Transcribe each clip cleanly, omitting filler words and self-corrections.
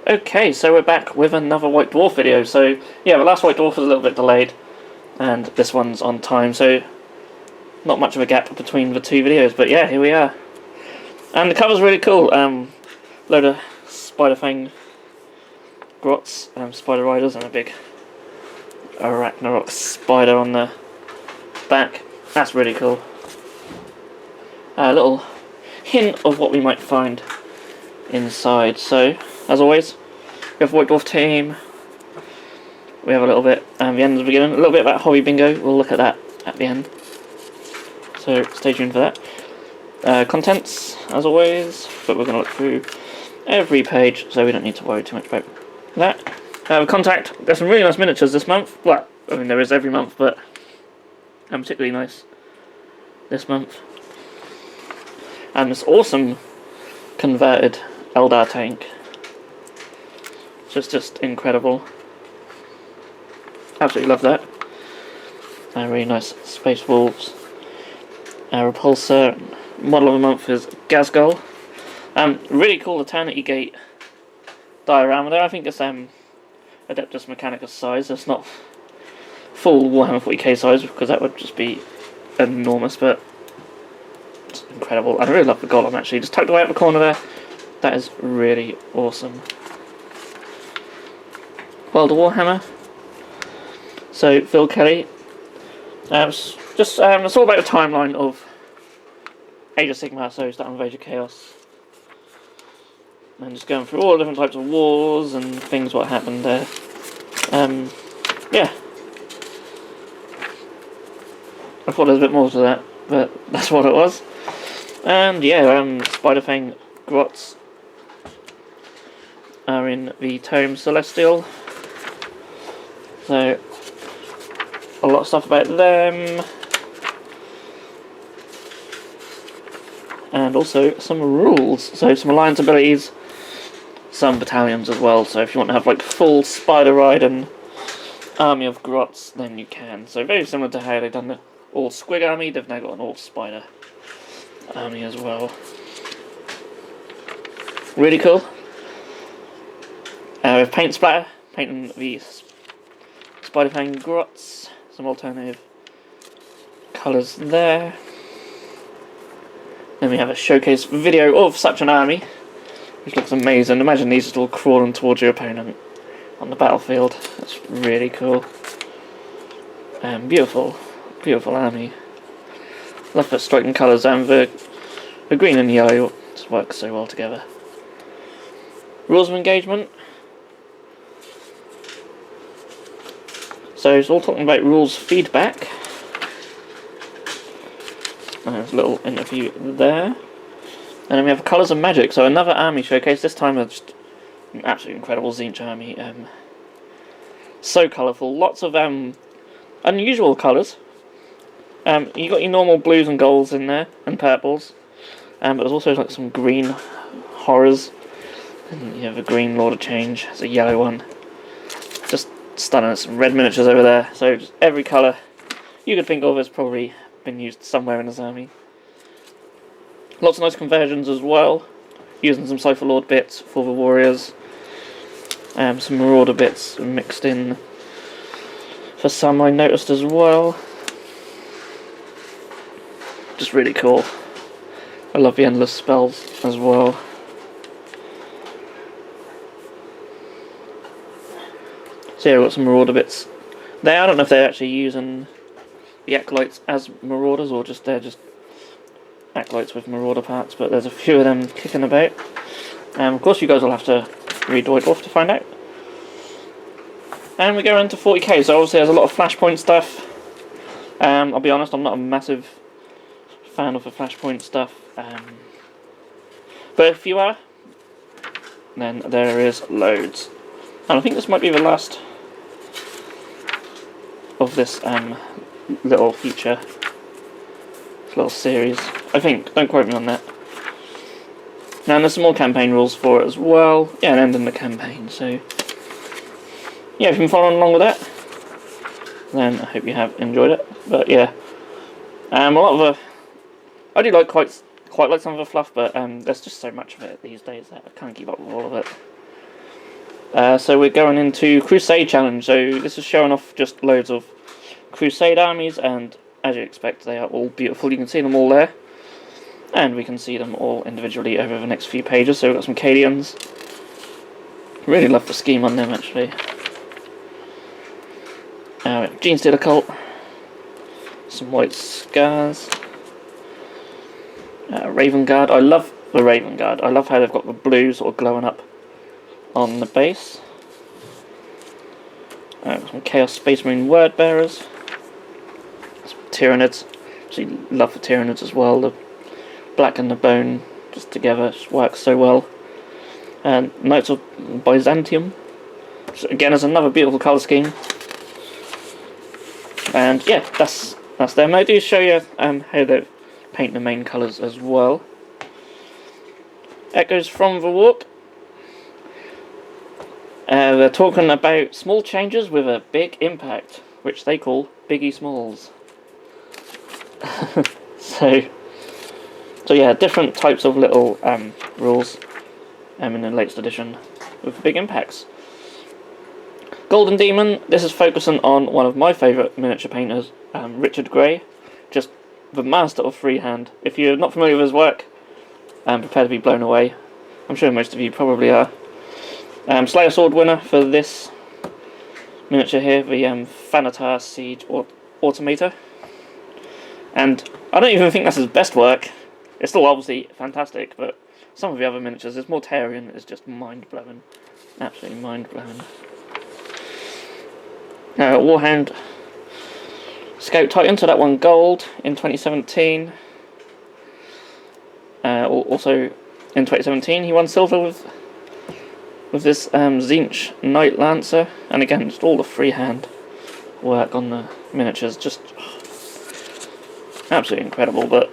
Okay, so we're back with another White Dwarf video. So yeah, the last White Dwarf was a little bit delayed, and this one's on time, so not much of a gap between the two videos, but yeah, here we are. And the cover's really cool. Load of spider fang grots, spider riders, and a big arachnarok spider on the back. That's really cool. A little hint of what we might find inside. So, as always, we have White Dwarf team. We have a little bit at the end of the beginning, a little bit about hobby bingo. We'll look at that at the end. So stay tuned for that. Contents, as always, but we're going to look through every page, so we don't need to worry too much about that. Contact. There's some really nice miniatures this month. Well, I mean there is every month, but particularly nice this month. And this awesome converted Eldar tank. Just incredible. Absolutely love that. Really nice Space Wolves. Repulsor. Model of the month is Gazgul. Really cool Eternity Gate diorama there. I think it's Adeptus Mechanicus size. It's not full Warhammer 40k size because that would just be enormous, but it's incredible. I really love the golem actually. Just tucked away at the corner there. That is really awesome. World of Warhammer. So Phil Kelly. It's all about the timeline of Age of Sigmar, so starting with Age of Chaos. And just going through all the different types of wars and things what happened there. Yeah. I thought there was a bit more to that, but that's what it was. And yeah, Spiderfang Grots are in the Tome Celestial. So a lot of stuff about them. And also some rules. So some alliance abilities, some battalions as well. So if you want to have like full spider ride and army of grots, then you can. So very similar to how they've done the all squig army, they've now got an all spider army as well. Really cool. With paint splatter, painting these Spiderfang grots, some alternative colours there. Then we have a showcase video of such an army, which looks amazing. Imagine these just all crawling towards your opponent on the battlefield. That's really cool. Beautiful, beautiful army. Love the striking colours, and the green and yellow just work so well together. Rules of engagement. So it's all talking about rules feedback. There's a little interview there. And then we have Colours of Magic, so another army showcase. This time it's just an absolutely incredible Tzeentch army. So colourful, lots of unusual colours. You got your normal blues and golds in there, and purples. But there's also like some green horrors. And you have a green Lord of Change, there's a yellow one. Just stunning, some red miniatures over there. So just every colour you could think of has probably been used somewhere in this army. Lots of nice conversions as well, using some Cypher Lord bits for the warriors, some Marauder bits mixed in for some I noticed as well. Just really cool. I love the endless spells as well. So yeah, we've got some Marauder bits there. I don't know if they're actually using the Acolytes as Marauders, or they're just Acolytes with Marauder parts, but there's a few of them kicking about. Of course you guys will have to read White Dwarf to find out. And we go into 40k, so obviously there's a lot of Flashpoint stuff. I'll be honest, I'm not a massive fan of the Flashpoint stuff. But if you are, then there is loads. And I think this might be the last of this little feature, this little series. I think, don't quote me on that. Now there's some more campaign rules for it as well. Yeah, and ending the campaign. So yeah, if you've been following along with that, then I hope you have enjoyed it. But yeah, a lot of I do like quite like some of the fluff, but there's just so much of it these days that I can't keep up with all of it. So we're going into Crusade Challenge. So this is showing off just loads of Crusade armies, and as you expect, they are all beautiful. You can see them all there, and we can see them all individually over the next few pages. So we've got some Cadians. Really love the scheme on them, actually. Gene Stealer Cult. Some White Scars. Raven Guard. I love the Raven Guard. I love how they've got the blue sort of glowing up on the base. Some Chaos Space Marine Word Bearers. Some Tyranids. Actually love the Tyranids as well. The black and the bone just together just works so well. And Knights of Byzantium. So again, is another beautiful colour scheme. And yeah, that's them. I do show you how they paint the main colours as well. Echoes from the Walk. They're talking about small changes with a big impact, which they call Biggie Smalls. so yeah, different types of little rules in the latest edition with big impacts. Golden Demon. This is focusing on one of my favourite miniature painters, Richard Gray, just the master of freehand. If you're not familiar with his work, prepare to be blown away. I'm sure most of you probably are. Slayer Sword winner for this miniature here, the Thanatar Siege Automator. And I don't even think that's his best work. It's still obviously fantastic, but some of the other miniatures, this Mortarion is just mind-blowing. Absolutely mind-blowing. Warhound Scout Titan, so that won gold in 2017. Also in 2017 he won silver with this Zinch Knight Lancer, and again just all the freehand work on the miniatures, just absolutely incredible. But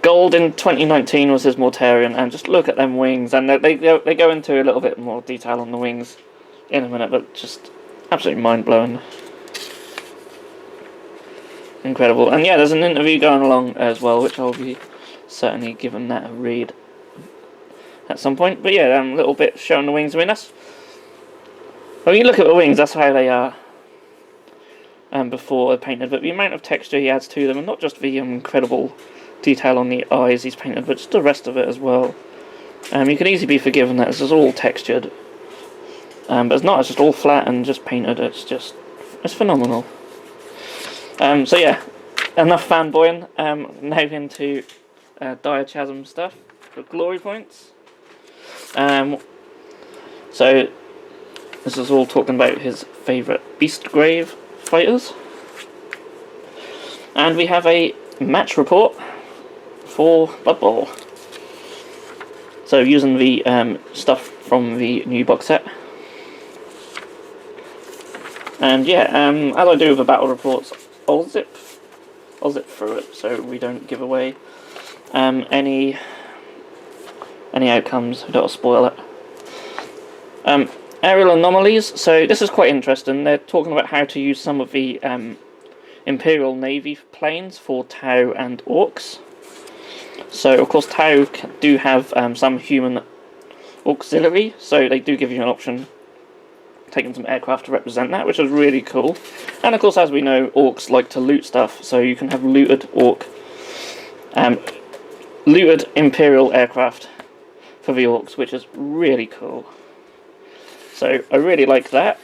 gold in 2019 was his Mortarion, and just look at them wings, and they go into a little bit more detail on the wings in a minute, but just absolutely mind-blowing. Incredible. And yeah, there's an interview going along as well, which I'll be certainly giving that a read at some point. But yeah, a little bit showing the wings. I mean, when you look at the wings, that's how they are before they're painted. But the amount of texture he adds to them, and not just the incredible detail on the eyes he's painted, but just the rest of it as well. You could easily be forgiven that it's all textured. But it's not, it's just all flat and just painted. It's phenomenal. So yeah, enough fanboying. Now into Dire Chasm stuff for glory points. So this is all talking about his favourite Beastgrave fighters. And we have a match report for Blood Bowl. So using the stuff from the new box set. And yeah, as I do with the battle reports, I'll zip through it so we don't give away any outcomes. We don't spoil it. Aerial anomalies. So this is quite interesting. They're talking about how to use some of the Imperial Navy planes for Tau and Orcs. So of course Tau do have some human auxiliary, so they do give you an option taking some aircraft to represent that, which is really cool. And of course, as we know, orcs like to loot stuff, so you can have looted looted Imperial aircraft for the orcs, which is really cool. So I really like that.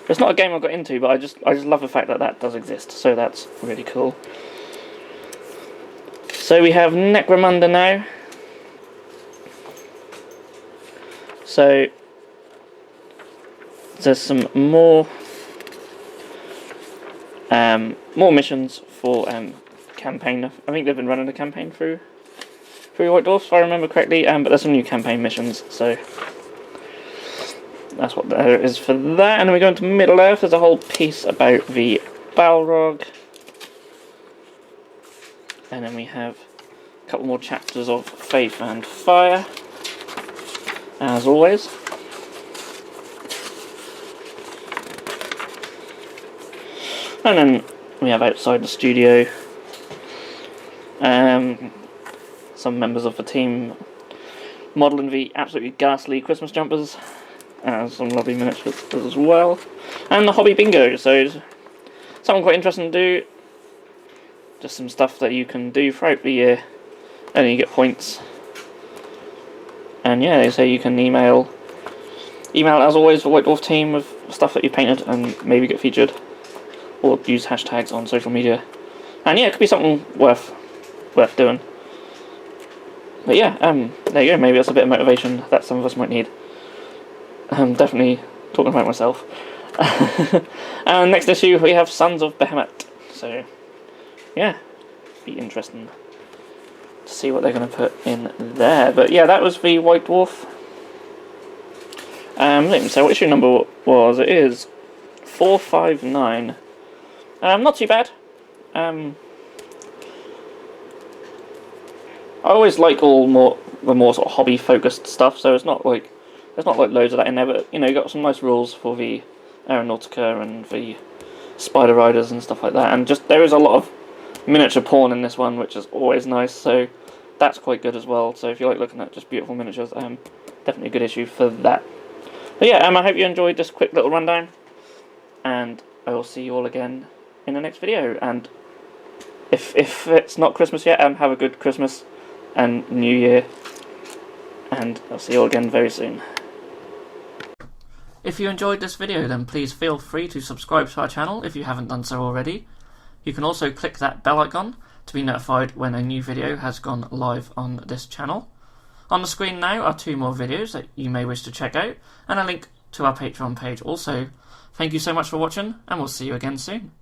It's not a game I got into, but I just love the fact that that does exist, so that's really cool. So we have Necromunda now. So there's some more missions for campaign. I think they've been running a campaign through White Dwarf, if I remember correctly. But there's some new campaign missions, so that's what there is for that. And then we go into Middle Earth. There's a whole piece about the Balrog, and then we have a couple more chapters of Faith and Fire, as always. And then we have outside the studio some members of the team modelling the absolutely ghastly Christmas jumpers. Some lovely miniatures as well. And the hobby bingo, so something quite interesting to do. Just some stuff that you can do throughout the year, and then you get points. And yeah, they say you can email as always the White Dwarf team with stuff that you painted and maybe get featured, or use hashtags on social media. And yeah, it could be something worth doing. But yeah, there you go, maybe that's a bit of motivation that some of us might need. I'm definitely talking about myself. And next issue we have Sons of Behemoth, so yeah, be interesting to see what they're going to put in there. But yeah, that was the White Dwarf. Let me say what issue number was. It is 459. Not too bad. I always like the more sort of hobby focused stuff, so it's not like there's not like loads of that in there, but you know, you got some nice rules for the Aeronautica and the Spider Riders and stuff like that, and just there is a lot of miniature porn in this one, which is always nice, so that's quite good as well. So if you like looking at just beautiful miniatures, definitely a good issue for that. But yeah, I hope you enjoyed this quick little rundown, and I will see you all again in the next video. And if it's not Christmas yet, have a good Christmas and New Year, and I'll see you all again very soon. If you enjoyed this video, then please feel free to subscribe to our channel if you haven't done so already. You can also click that bell icon to be notified when a new video has gone live on this channel. On the screen now are 2 more videos that you may wish to check out, and a link to our Patreon page also. Thank you so much for watching, and we'll see you again soon.